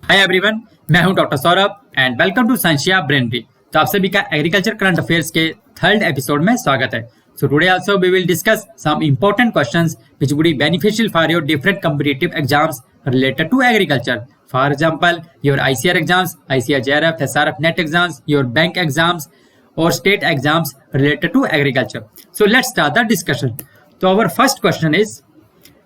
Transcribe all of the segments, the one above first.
हाय everyone, मैं हूं doctor Saurabh and welcome to Sciencia Brainery. तो आप सभी का एग्रीकल्चर करंट अफेयर्स के थर्ड एपिसोड में स्वागत है। So today also we will discuss some important questions which would be beneficial for your different competitive exams related to agriculture. For example, your ICR exams, ICR JRF, SRF NET exams, your bank exams or state exams related to agriculture. So let's start the discussion. So our first question is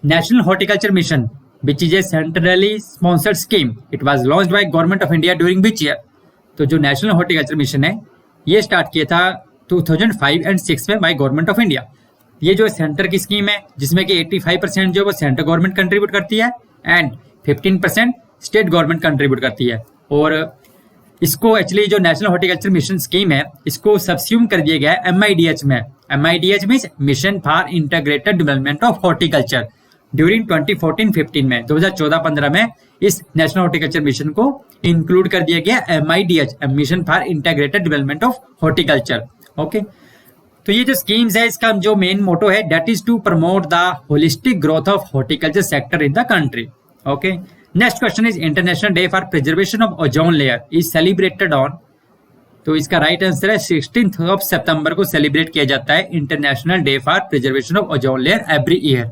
National Horticulture Mission, which is a centrally sponsored scheme. It was launched by Government of India during which year? तो जो national horticulture mission है ये start किया था 2005 and 6 में by government of India. ये जो centre की स्कीम है जिसमें कि 85% जो वो सेंट्रल गवर्नमेंट कंट्रीब्यूट करती है एंड 15% स्टेट गवर्नमेंट कंट्रीब्यूट करती है। और इसको एक्चुअली जो नेशनल हॉर्टिकल्चर मिशन स्कीम है इसको सबस्यूम कर दिया गया है MIDH में। MIDH means mission for integrated development of horticulture. During 2014-15 में 2014-15 में इस नेशनल हॉर्टिकल्चर मिशन को इंक्लूड कर दिया गया MIDH, mission for integrated development of horticulture. Okay, तो ये जो स्कीम्स है इसका जो मेन मोटो है that is to promote the holistic growth of horticulture sector in the country. Okay, next question is international day for preservation of ozone layer is celebrated on. तो इसका right answer है 16 सितंबर को celebrate किया जाता है international day for preservation of ozone layer every year.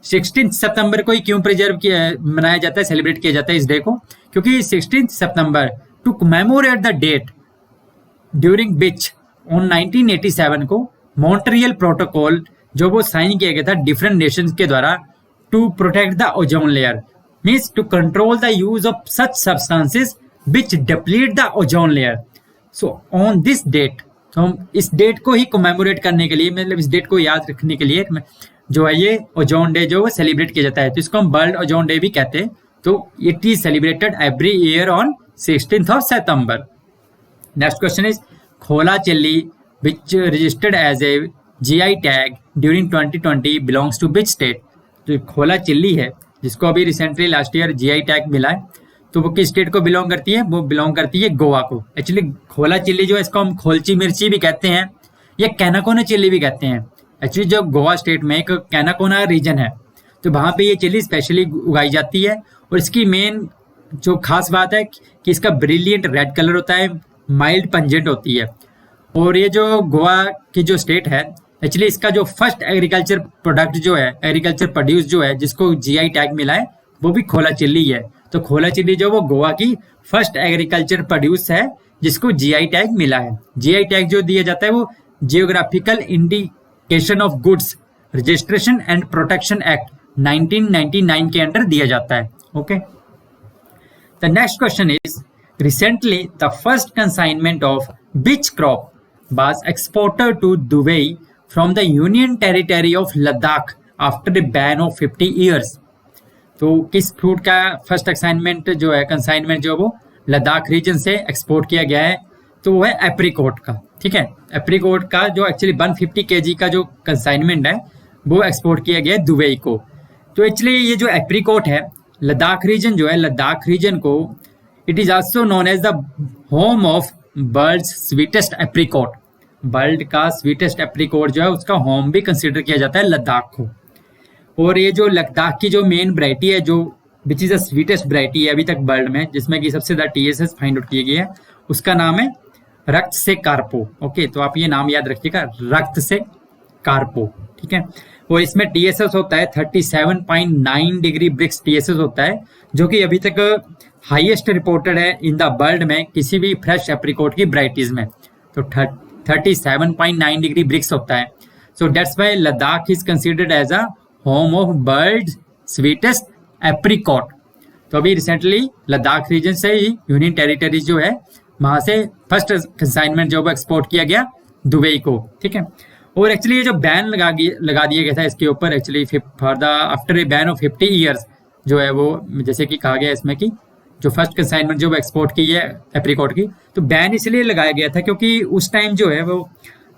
16 सितंबर को ही क्यों मनाया जाता है, सेलिब्रेट किया जाता है इस डे को? क्योंकि 16 सितंबर to commemorate the date during which on 1987 को मॉन्ट्रियल प्रोटोकॉल जो वो साइन किया गया था डिफरेंट नेशंस के द्वारा to protect the ozone layer, means to control the use of such substances which deplete the ozone layer. So on this date, तो हम इस डेट को ही कमेमोरेट करने के लिए, मतलब इस डेट को याद रखने के लिए जो है ये ओजोन डे जो सेलिब्रेट किया जाता है, तो इसको हम वर्ल्ड ओजोन डे भी कहते हैं। तो it is celebrated every year on 16 सितंबर। Next question is Khola chilli which registered as a GI tag during 2020 belongs to which state. जो खोला चिल्ली है जिसको अभी recently last year GI tag मिला है, तो वो किस स्टेट को बिलोंग करती है? वो बिलोंग करती है गोवा को। एक्चुअली खोला चिल्ली जो है इसको हम खोलची मिर्ची भी कहते हैं या कैनाकोना चिल्ली भी कहते हैं। एक्चुअली जो गोवा स्टेट में एक कैनाकोना रीजन है तो वहाँ पे ये चिल्ली स्पेशली उगाई जाती है और इसकी मेन जो खास बात है कि इसका ब्रिलियंट रेड कलर होता है, माइल्ड पंजेंट होती है। और ये जो गोवा की जो स्टेट है एक्चुअली इसका जो फर्स्ट एग्रीकल्चर प्रोडक्ट जो है, एग्रीकल्चर प्रोड्यूस जो है जिसको GI टैग मिला है वो भी खोला चिल्ली है। तो खोला चिल्ली जो वो गोवा की फर्स्ट एग्रीकल्चर प्रोड्यूस है जिसको GI टैग मिला है। GI टैग जो दिया जाता है वो geographical indication of goods registration and protection act 1999 के अंडर दिया जाता है। Okay, the next question is recently the first consignment of which crop was exported to Dubai from the Union Territory of Ladakh after a ban of 50 years। तो किस fruit का first consignment जो वो Ladakh reason से export किया गया है? तो वो है एप्रिकॉट का। ठीक है, एप्रिकॉट का जो एक्चुअली 150 kg का जो कंसाइनमेंट है वो एक्सपोर्ट किया गया है दुबई को। तो एक्चुअली ये जो एप्रिकॉट है लद्दाख रीजन जो है, लद्दाख रीजन को it is also known as the home of world's sweetest apricot. World का स्वीटेस्ट एप्रिकॉट जो है उसका होम भी कंसिडर किया जाता है लद्दाख को। और ये जो लद्दाख की जो मेन वैरायटी है जो which is the sweetest variety है अभी तक वर्ल्ड में, जिसमें कि सबसे ज़्यादा TSS फाइंड आउट किए गए हैं, उसका नाम है रक्त से कार्पो। ओके, तो आप ये नाम याद रखिएगा, रक्त से कार्पो। ठीक है, और इसमें TSS होता है 37.9 डिग्री ब्रिक्स TSS होता है जो कि अभी तक हाईएस्ट रिपोर्टेड है इन द वर्ल्ड में किसी भी फ्रेश एप्रिकॉट की वैरायटीज में। तो 37.9 डिग्री ब्रिक्स होता है। So that's why Ladakh is considered as a home of world sweetest apricot. तो अभी रिसेंटली लद्दाख रीजन से ही यूनियन टेरिटरीज जो है वहां से फर्स्ट कंसाइनमेंट जो वो एक्सपोर्ट किया गया दुबई को। ठीक है, और एक्चुअली ये जो बैन लगा दिया गया था इसके ऊपर actually for the after a ban of 50 years जो है वो, जैसे कि कहा गया इसमें कि जो फर्स्ट कंसाइनमेंट जो वो एक्सपोर्ट की है एप्रिकॉट की, तो बैन इसलिए लगाया गया था क्योंकि उस टाइम जो है वो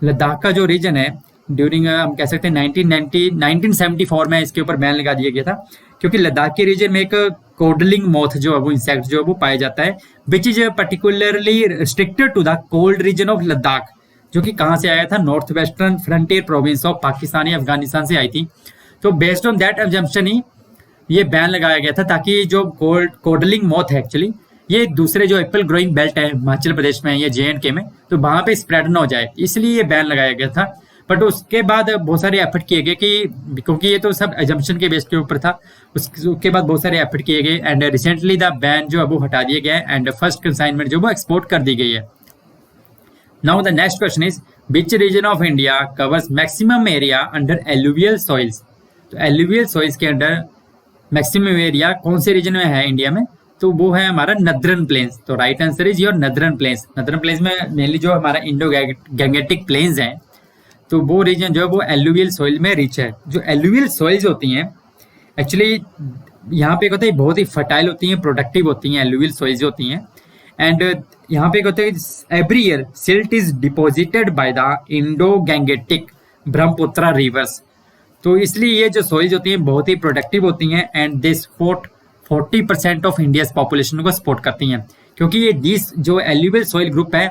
लद्दाख का जो रीजन है ड्यूरिंग हम कह सकते हैं 1974 में इसके ऊपर बैन लगा दिया गया था क्योंकि लद्दाख के रीजन में एक कोडलिंग मोथ जो है वो इंसेक्ट जो है वो पाया जाता है which is particularly restricted to the cold region of Ladakh, जो कि कहाँ से आया था? North Western Frontier Province of Pakistan या अफगानिस्तान से आई थी। तो बेस्ड ऑन दैट एग्जम्पशन ही ये बैन लगाया गया था ताकि जो कोडलिंग मौत है एक्चुअली, ये दूसरे जो एप्पल ग्रोइंग बेल्ट है हिमाचल प्रदेश में या JNK में, तो वहां पे स्प्रेड ना हो जाए, इसलिए ये बैन लगाया गया था। बट उसके बाद बहुत सारे एफर्ट किए गए कि क्योंकि ये तो सब एजम्पशन के बेस के ऊपर था, उसके बाद बहुत सारे एफर्ट किए गए एंड रिसेंटली द बैन जो है वो हटा दिया गया है एंड फर्स्ट कंसाइनमेंट जो वो एक्सपोर्ट कर दी गई है। Now the next question is which region of India covers maximum area under alluvial soils. तो एलुवियल सॉइल्स के अंडर मैक्सिमम एरिया कौन से रीजन में है इंडिया में, तो वो है हमारा नदरन प्लेन्स। तो right answer is your northern plains. Northern plains में मेनली जो हमारा इंडो गैंगेटिक प्लेन्स हैं, तो वो रीजन जो है वो एलुवियल सॉइल में रिच है। जो एलुवियल सॉइल्स होती हैं एक्चुअली यहाँ पे होता है बहुत ही फर्टाइल होती हैं, प्रोडक्टिव होती हैं एलुवियल सॉइल्स होती हैं। एंड यहाँ पे होता है every year silt is deposited by the Indo Gangetic Brahmaputra reverse. तो इसलिए ये जो सॉइल्स होती हैं बहुत ही प्रोडक्टिव होती हैं and they support 40% of India's population को सपोर्ट करती हैं, क्योंकि ये दिस जो एलुवियल सॉइल ग्रुप है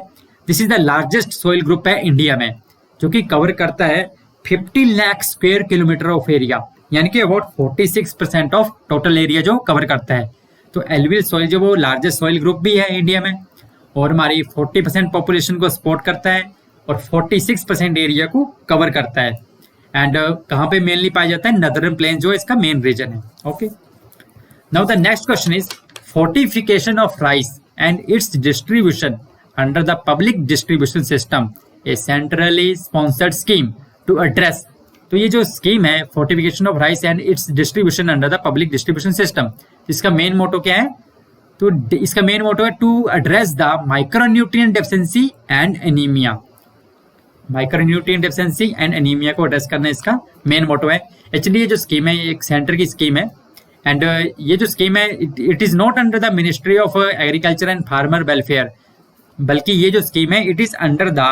this is the largest soil group है इंडिया में, जो कि कवर करता है 50 lakh square kilometre of area, यानी कि अबाउट 46% ऑफ टोटल एरिया जो कवर करता है। तो एलुवियल सॉइल जो वो लार्जेस्ट सॉइल ग्रुप भी है इंडिया में और हमारी 40% पॉपुलेशन को सपोर्ट करता है और 46% एरिया को कवर करता है। एंड कहाँ पे मेनली पाया जाता है, नदर्न प्लेन जो इसका मेन रीजन है। Okay, now the next question is fortification of rice and its distribution under the public distribution system, a centrally sponsored scheme to address. तो ये जो स्कीम है fortification of rice and its distribution under the public distribution system, इसका main motto क्या है, तो इसका main motto है to address the micronutrient deficiency and anaemia. Micronutrient deficiency and anaemia को एड्रेस करना इसका मेन मोटो है। एक्चुअली ये जो स्कीम है ये एक सेंटर की स्कीम है एंड ये जो स्कीम है it is not under the ministry of agriculture and farmer welfare, बल्कि ये जो स्कीम है it is under the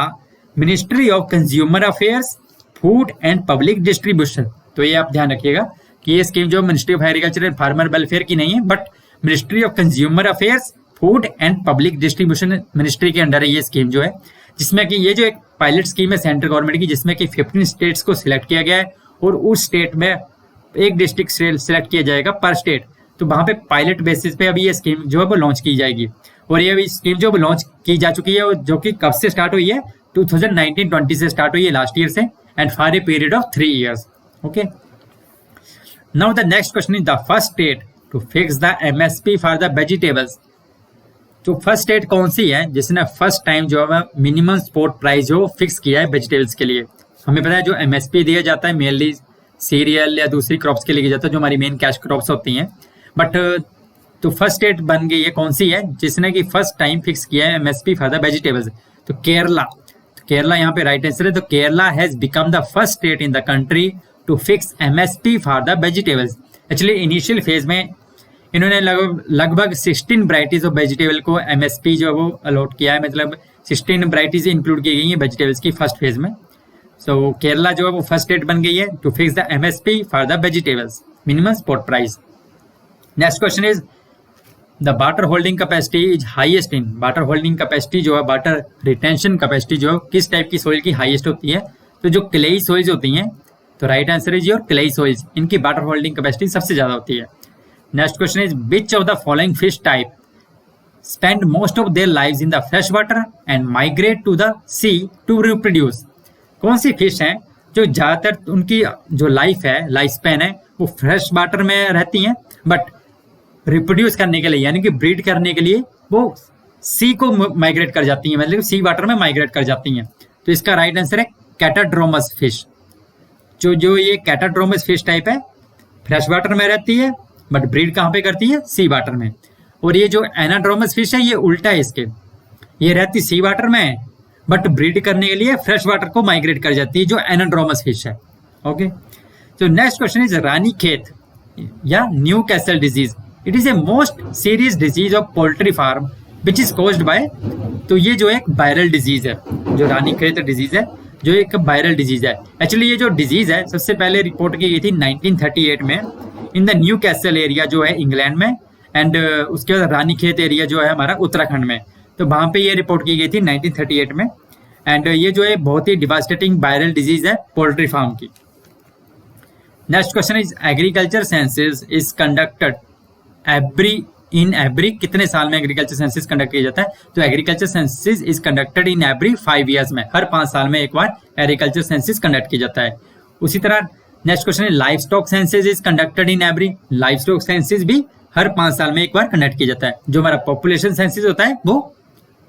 ministry of consumer affairs, food and public distribution. तो ये आप ध्यान रखिएगा कि ये स्कीम जो ministry of agriculture and farmer welfare की नहीं है, but ministry of consumer affairs, food and public distribution ministry के अंडर है ये स्कीम जो है, जिसमें कि ये जो एक पायलट स्कीम है सेंट्रल गवर्नमेंट की, जिसमें कि 15 स्टेट्स को सिलेक्ट किया गया है और उस स्टेट में एक डिस्ट्रिक्ट सिलेक्ट किया जाएगा पर स्टेट। तो वहां पे पायलट बेसिस पे अभी ये स्कीम जो है वो लॉन्च की जाएगी और ये अभी स्कीम जो लॉन्च की जा चुकी है जो कि कब से स्टार्ट हुई है, 2019-20 से स्टार्ट हुई है, लास्ट ईयर से, and for a period of 3 years। Okay, now the next question is the first state to fix the MSP for the vegetables. तो फर्स्ट स्टेट कौन सी है जिसने फर्स्ट टाइम जो है मिनिमम सपोर्ट प्राइस जो fix किया है वेजिटेबल्स के लिए। हमें पता है जो MSP दिया जाता है मेनली सीरियल या दूसरी क्रॉप्स के लिए जाता है जो हमारी मेन कैश क्रॉप्स होती हैं, बट तो फर्स्ट स्टेट बन गई है कौन सी है जिसने कि फर्स्ट टाइम फिक्स किया है MSP फॉर द वेजिटेबल्स। तो केरला यहाँ पे राइट आंसर है। तो Kerala has become the first state in the country to fix MSP for the vegetables. Actually initial phase में इन्होंने लगभग 16 वैरायटीज ऑफ वेजिटेबल को MSP जो वो अलॉट किया है, मतलब 16 वैरायटीज इंक्लूड की गई है वेजिटेबल्स की फर्स्ट फेज में। सो केरला जो है वो फर्स्ट स्टेट बन गई है to fix the MSP for the vegetables, minimum support price. Next question is the water holding capacity is highest in. Water holding capacity जो है, वाटर रिटेंशन कैपेसिटी जो है किस टाइप की सोइल की हाईएस्ट होती है, तो जो क्लेई सोइल्स होती हैं। तो right answer is your clay soils, इनकी वाटर होल्डिंग कैपेसिटी सबसे ज्यादा होती है। Next question is which of the following fish type spend most of their lives in the fresh water and migrate to the sea to reproduce. कौन सी fish हैं जो ज्यादातर उनकी जो लाइफ स्पैन है वो फ्रेश वाटर में रहती हैं, बट रिप्रोड्यूस करने के लिए यानी कि ब्रीड करने के लिए वो सी को माइग्रेट कर जाती हैं, मतलब सी वाटर में माइग्रेट कर जाती हैं। तो इसका राइट आंसर है कैटाड्रोमस फिश। जो ये कैटाड्रोमस फिश टाइप है फ्रेश वाटर में रहती है बट ब्रीड कहाँ पे करती है, सी वाटर में। और ये जो एनाड्रोमस फिश है ये उल्टा है इसके, ये रहती सी वाटर में बट ब्रीड करने के लिए फ्रेश वाटर को माइग्रेट कर जाती है, जो एनाड्रोमस फिश है। ओके, तो नेक्स्ट क्वेश्चन इज रानीखेत या Newcastle disease. It is a most serious disease of poultry farm which is caused by. तो ये जो एक वायरल डिजीज है, जो रानीखेत डिजीज है जो एक वायरल डिजीज है। एक्चुअली ये जो डिजीज है सबसे पहले रिपोर्ट की गई थी 1938 में in the new castle area जो है इंग्लैंड में, एंड उसके बाद रानीखेत एरिया जो है हमारा उत्तराखंड में। तो वहां पे ये रिपोर्ट की गई थी 1938 में, एंड ये जो है बहुत ही डिवास्टेटिंग वायरल डिजीज है पोल्ट्री फार्म की। Next question is agriculture census is conducted every कितने साल में एग्रीकल्चर सेंसस कंडक्ट किया जाता है? तो agriculture census is conducted in every 5 years में, हर 5 साल में एक बार एग्रीकल्चर सेंसस कंडक्ट किया जाता है। उसी तरह नेक्स्ट क्वेश्चन है life stock census is conducted in every, life stock census भी हर 5 साल में एक बार कंडक्ट किया जाता है। जो हमारा पॉपुलेशन सेंसस होता है वो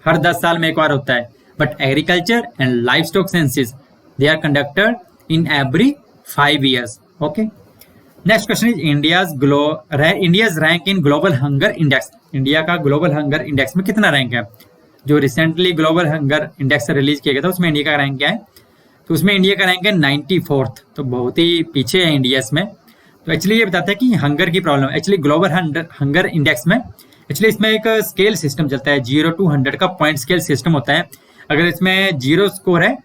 हर 10 साल में एक बार होता है, but agriculture and life stock census they are conducted in every 5 years. Okay, next question is India's rank in global hunger index, India का ग्लोबल हंगर इंडेक्स में कितना रैंक है? जो recently global hunger index release किया गया था उसमें India का रैंक क्या है? तो उसमें इंडिया का रैंक है 94th, तो बहुत ही पीछे है इंडिया इसमें। तो एक्चुअली ये बताता है कि हंगर की problem, actually global hunger index में एक्चुअली इसमें एक स्केल सिस्टम चलता है, 0 to 100 का पॉइंट स्केल सिस्टम होता है। अगर इसमें 0 स्कोर है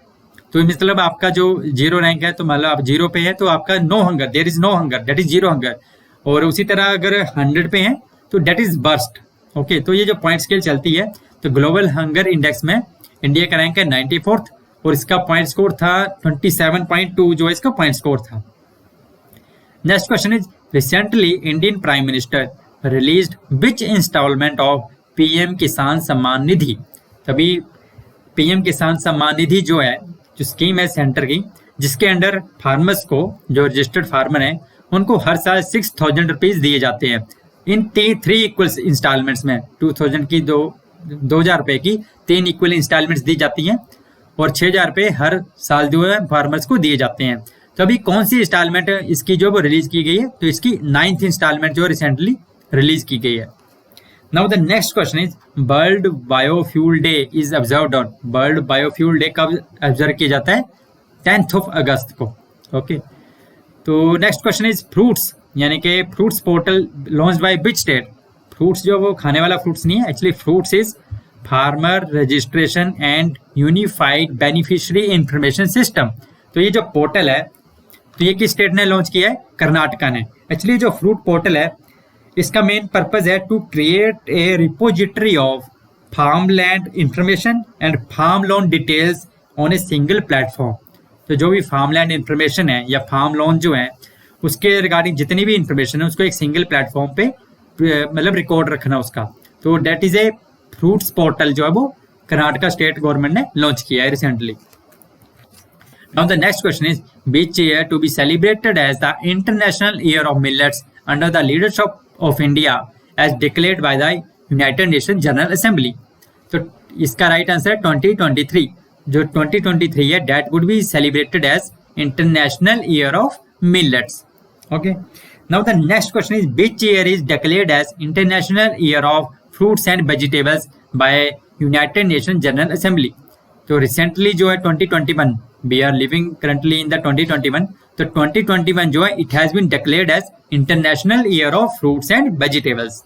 तो मतलब आपका जो 0 रैंक है, तो मतलब आप 0 पे है तो आपका no hunger, there is no hunger, that is 0 hunger. और उसी तरह अगर 100 पे है तो दैट इज बर्स्ट। ओके, तो ये जो पॉइंट स्केल चलती है, तो ग्लोबल हंगर इंडेक्स में इंडिया का रैंक है 94th और इसका पॉइंट स्कोर था 27.2 जो इसका पॉइंट स्कोर था। Next question is recently Indian prime minister released which installment of PM Kisan Samman निधि। तभी पीएम किसान सम्मान निधि जो है, जो स्कीम है सेंटर की, जिसके अंडर फार्मर्स को, जो रजिस्टर्ड फार्मर हैं, उनको हर साल 6,000 रुपीज दिए जाते हैं इन 3 इक्वल इंस्टॉलमेंट्स में। 2,000 की 2,000 रुपए की 3 इक्वल इंस्टॉलमेंट्स दी जाती हैं और 6,000 रुपए हर साल जो है फार्मर्स को दिए जाते हैं। तो अभी कौन सी इंस्टॉलमेंट इसकी जो रिलीज की गई है? तो इसकी 9th इंस्टॉलमेंट जो रिसेंटली रिलीज की गई है। Now the next question is world biofuel day is observed on, world biofuel day कब ऑब्जर्व किया जाता है? 10th of अगस्त को। ओके, तो नेक्स्ट क्वेश्चन इज फ्रूट्स, यानी कि fruits portal launch by which state. Fruits जो वो खाने वाला फ्रूट्स नहीं है, actually fruits is farmer registration and unified beneficiary information system. तो ये जो पोर्टल है, तो ये किस स्टेट ने लॉन्च किया है? कर्नाटका ने। एक्चुअली जो फ्रूट पोर्टल है, इसका मेन पर्पज है to create a repository of farm land information and farm loan details on a single platform. तो जो भी फार्म लैंड इंफॉर्मेशन है या फार्म लोन जो है, उसके रिगार्डिंग जितनी भी इंफॉर्मेशन है उसको एक सिंगल प्लेटफॉर्म पे मतलब रिकॉर्ड रखना उसका। तो that is a fruits portal जो है वो कर्नाटका स्टेट गवर्नमेंट ने लॉन्च किया है recently. Now the next question is which year to be celebrated as the International Year of Millets under the leadership of India as declared by the United Nations General Assembly। तो इसका right answer है 2023। जो 2023 है that would be celebrated as International Year of Millets। Okay, now the next question is which year is declared as International Year of Fruits and Vegetables by United Nations General Assembly। तो recently जो है 2021, we are living currently in the 2021, तो 2021 जो है it has been declared as international year of fruits and vegetables.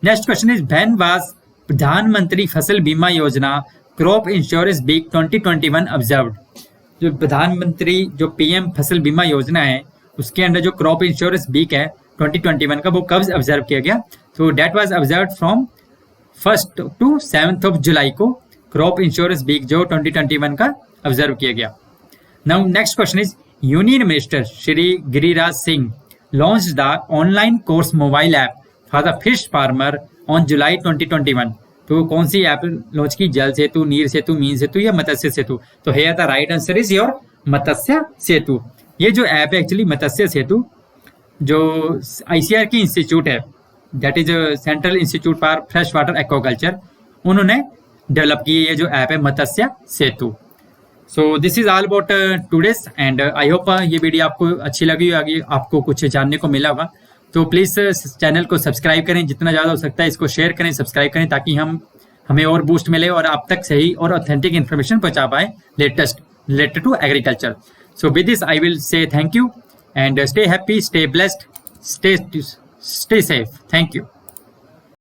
Next question is when was Pradhanmantri Fasal बीमा योजना crop insurance week 2021 observed. जो प्रधानमंत्री जो पीएम फसल बीमा योजना है उसके अंदर जो क्रॉप इंश्योरेंस वीक है 2021 का, वो कब ऑब्जर्व किया गया? तो that was observe from 1st to 7th of जुलाई को क्रॉप इंश्योरेंस वीक जो 2021 का ऑब्जर्व किया गया। Now next question is union minister Shri Giriraj Singh launch the online course mobile app for the fish farmer on July 2021। तो कौन सी ऐप लॉन्च की? जल सेतु, नीर सेतु, मीन सेतु या मत्स्य सेतु? तो here the right answer is your Matsya Setu. ये जो ऐप है एक्चुअली मत्स्य सेतु, जो ICAR की इंस्टीट्यूट है, that is central institute for fresh water aquaculture, उन्होंने डेवलप की ये जो ऐप है Matsya Setu. So this is all about today's and I hope ये वीडियो आपको अच्छी लगी होगी, आपको कुछ जानने को मिला होगा। तो प्लीज़ चैनल को सब्सक्राइब करें, जितना ज़्यादा हो सकता है इसको शेयर करें, सब्सक्राइब करें, ताकि हमें और बूस्ट मिले और आप तक सही और ऑथेंटिक इन्फॉर्मेशन पहुंचा पाए latest related to agriculture. So with this I will say thank you and stay happy, stay blessed, stay safe. Thank you.